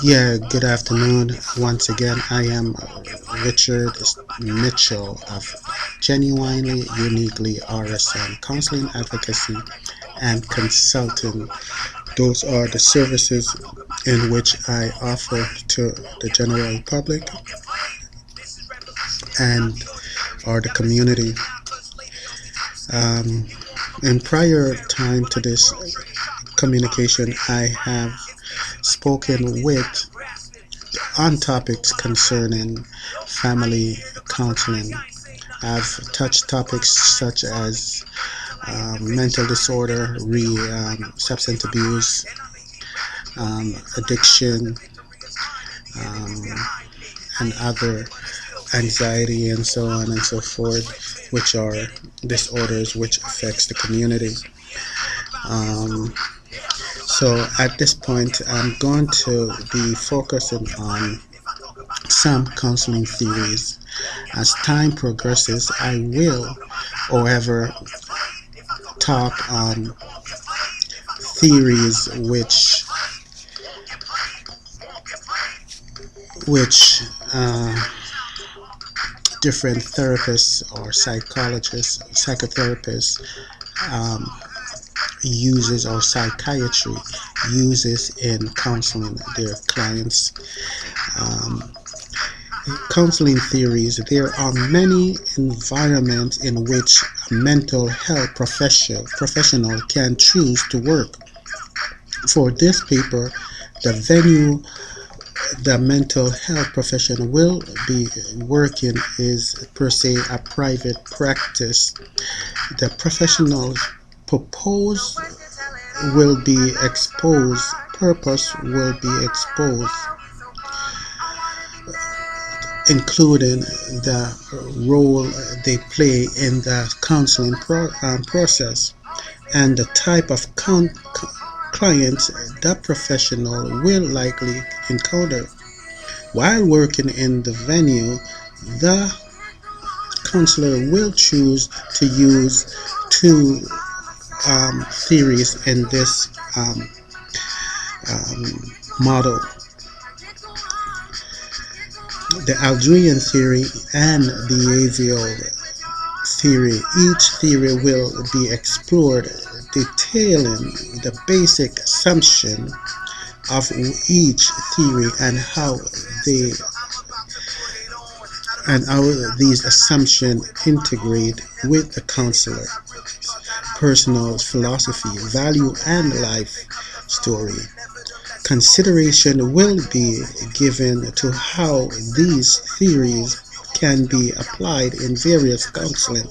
Yeah, good afternoon. Once again, I am Richard Mitchell of Genuinely Uniquely RSM Counseling Advocacy and Consulting. Those are the services in which I offer to the general public and or the community. Um, in prior time to this communication, I have spoken with on topics concerning family counseling. I've touched topics such as mental disorder, substance abuse, addiction, um, and other anxiety and so on and so forth, which are disorders which affects the community. Um, so at this point, I'm going to be focusing on some counseling theories. As time progresses, I will, however, talk on theories which different therapists or psychologists, psychotherapists um, uses or psychiatry uses in counseling their clients. Um, Counseling theories. There are many environments in which a mental health professional can choose to work. For this paper, the venue the mental health professional will be working is per se a private practice. The professional's purpose will be exposed, purpose will be exposed, including the role they play in the counseling process and the type of clients that professional will likely encounter. While working in the venue, the counselor will choose to use two theories in this um, model: the Aldrian theory and the behavioral theory. Each theory will be explored, detailing the basic assumption of each theory they and how these assumptions integrate with the counselor personal philosophy, value, and life story. Consideration will be given to how these theories can be applied in various counseling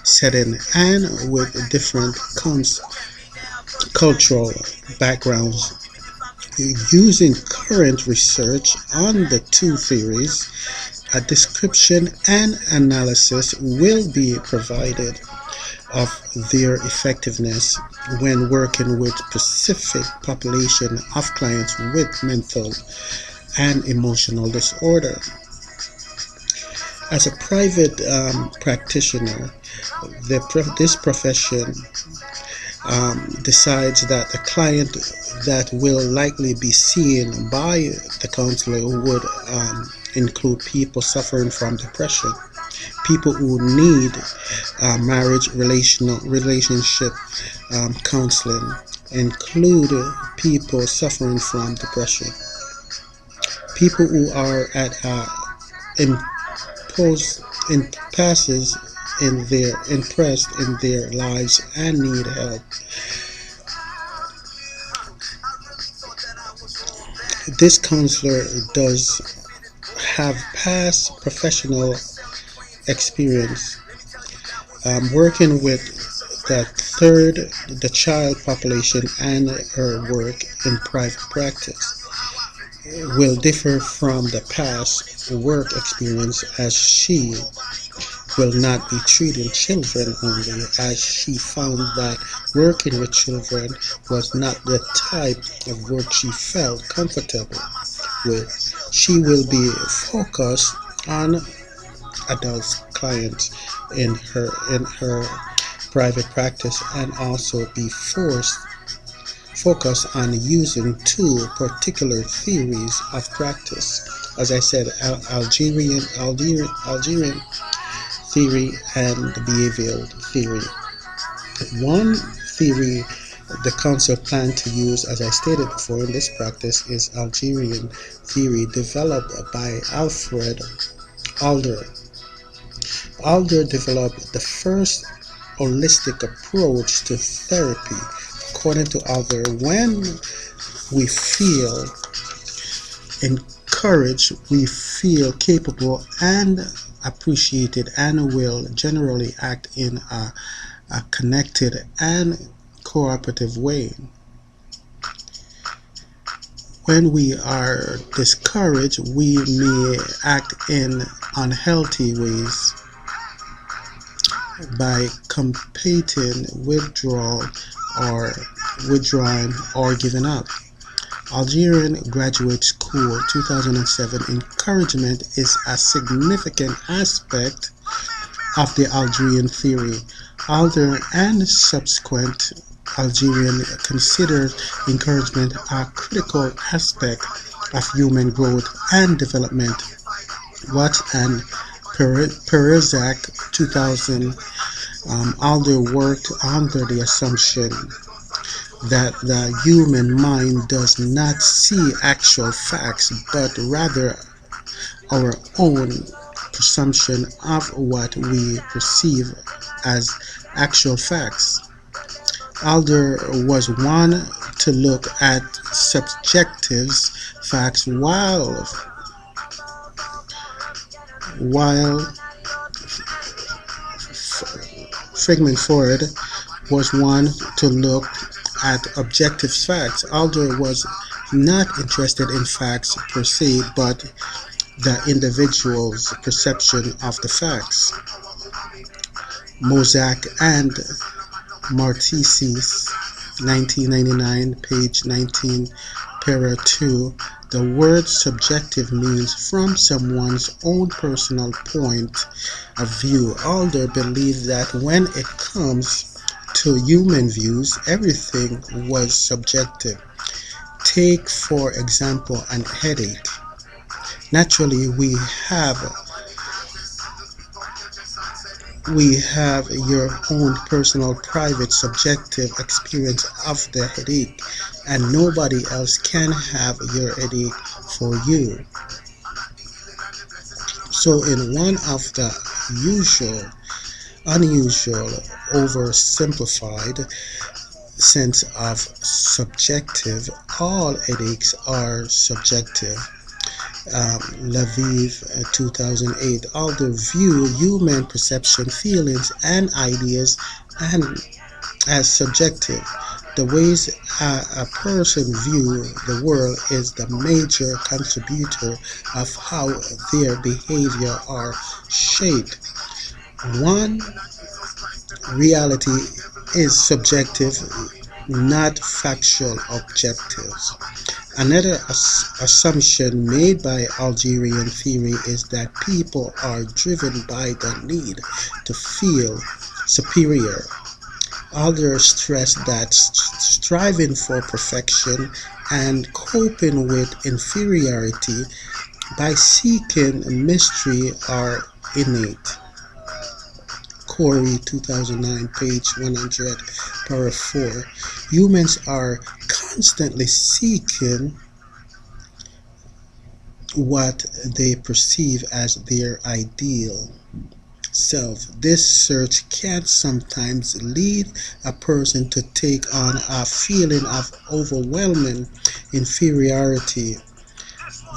settings and with different cultural backgrounds. Using current research on the two theories, a description and analysis will be provided of their effectiveness when working with specific population of clients with mental and emotional disorder. As a private practitioner, this profession decides that the client that will likely be seen by the counselor would include people suffering from depression, people who need marriage relationship counseling, include people suffering from depression, people who are at impose impasses in their impressed in their lives and need help. This counselor does have past professional experience working with the third, the child population, and her work in private practice will differ from the past work experience, as she will not be treating children only, as she found that working with children was not the type of work she felt comfortable with. She will be focused on adult clients in her private practice and also be focus on using two particular theories of practice. As I said, Algerian theory and behavioral theory. One theory the council planned to use, as I stated before in this practice, is Algerian theory developed by Alfred Alder. Alder developed the first holistic approach to therapy. According to Alder, when we feel encouraged, we feel capable and appreciated, and will generally act in a connected and cooperative way. When we are discouraged, we may act in unhealthy ways by competing, or withdrawing or giving up. Algerian Graduate School 2007. Encouragement is a significant aspect of the Algerian theory. Alder and subsequent Algerian considered encouragement a critical aspect of human growth and development. Watts and Perezak 2000. Alder worked under the assumption that the human mind does not see actual facts, but rather our own presumption of what we perceive as actual facts. Alder was one to look at subjective facts, while Friedman Ford was one to look at objective facts. Alder was not interested in facts per se, but the individual's perception of the facts. Mozak and Martisis, 1999, page 19, para 2. The word subjective means from someone's own personal point of view. Alder believes that when it comes to human views, everything was subjective. Take, for example, an headache. Naturally, we have your own personal, private, subjective experience of the headache, and nobody else can have your headache for you. So, in one of the unusual, oversimplified sense of subjective, all headaches are subjective. Laviv 2008. Alder view human perception, feelings, and ideas and as subjective. The ways a person views the world is the major contributor of how their behavior are shaped. One reality is subjective, not factual objectives. Another assumption made by Algerian theory is that people are driven by the need to feel superior. Alder stressed that striving for perfection and coping with inferiority by seeking mystery are innate. Corey 2009, page 100, paragraph 4. Humans are constantly seeking what they perceive as their ideal self. This search can sometimes lead a person to take on a feeling of overwhelming inferiority,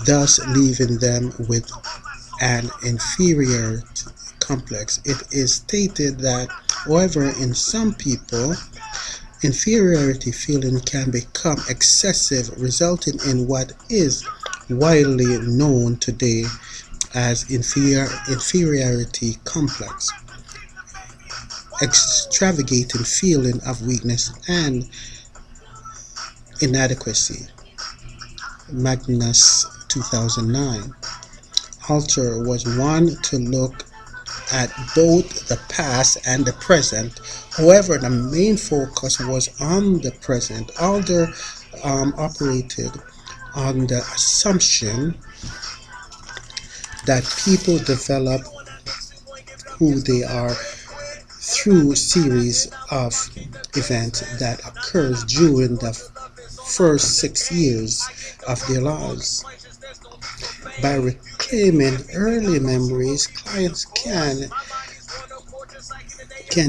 thus leaving them with an inferiority complex. It is stated that, however, in some people, inferiority feeling can become excessive, resulting in what is widely known today as inferiority complex, extravagating feeling of weakness and inadequacy. Magnus 2009. Alter was one to look at both the past and the present. However, the main focus was on the present. Alder operated on the assumption that people develop who they are through series of events that occurs during the first 6 years of their lives. By reclaiming early memories, clients can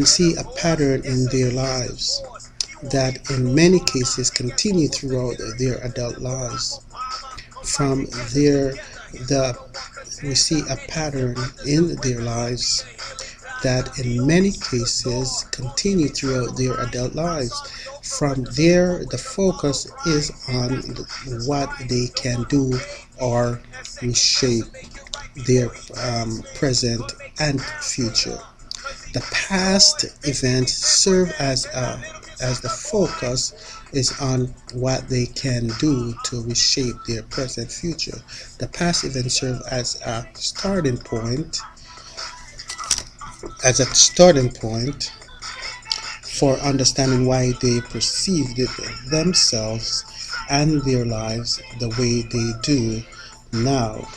see a pattern in their lives that in many cases continue throughout their adult lives. From there, the we see a pattern in their lives that in many cases continue throughout their adult lives. From there, the focus is on what they can do or reshape their present and future. The past events serve as the focus is on what they can do to reshape their present future. The past events serve as a starting point for understanding why they perceived themselves and their lives the way they do now.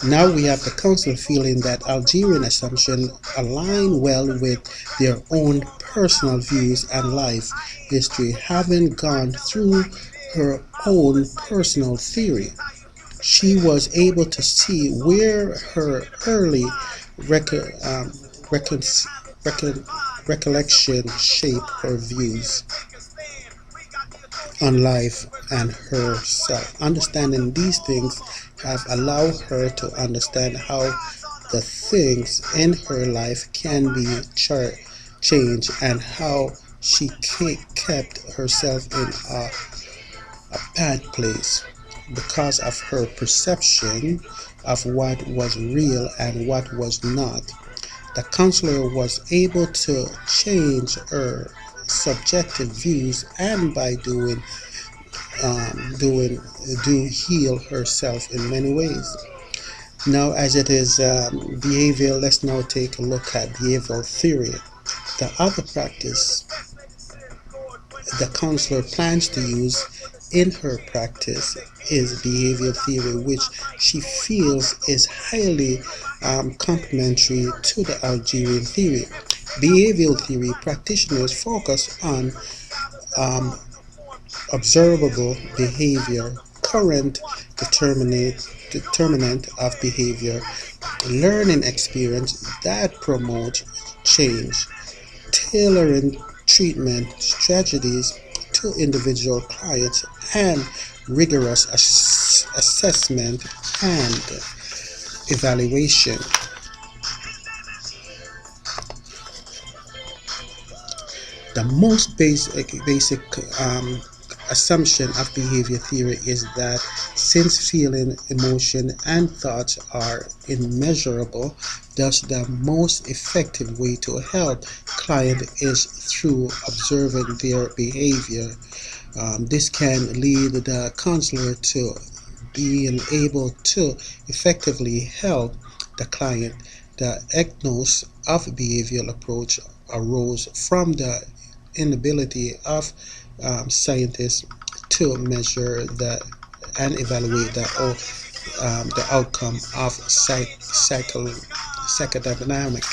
Now we have the council feeling that Algerian assumptions align well with their own personal views and life history, having gone through her own personal theory. She was able to see where her early reco- um, recon- recon- recollection shaped her views on life and herself. Understanding these things have allowed her to understand how the things in her life can be changed and how she kept herself in a bad place because of her perception of what was real and what was not. The counselor was able to change her subjective views and by doing do heal herself in many ways. Now, as it is behavioral, let's now take a look at behavioral theory. The other practice the counselor plans to use in her practice is behavioral theory, which she feels is highly complementary to the Algerian theory. Behavioral theory practitioners focus on um, observable behavior, current determinant of behavior, learning experience that promote change, tailoring treatment strategies to individual clients, and rigorous assessment and evaluation. The most basic assumption of behavior theory is that since feeling, emotion, and thoughts are immeasurable, thus the most effective way to help client is through observing their behavior. This can lead the counselor to being able to effectively help the client. The ethnos of behavioral approach arose from the inability of scientists to measure and evaluate the outcome of psychodynamic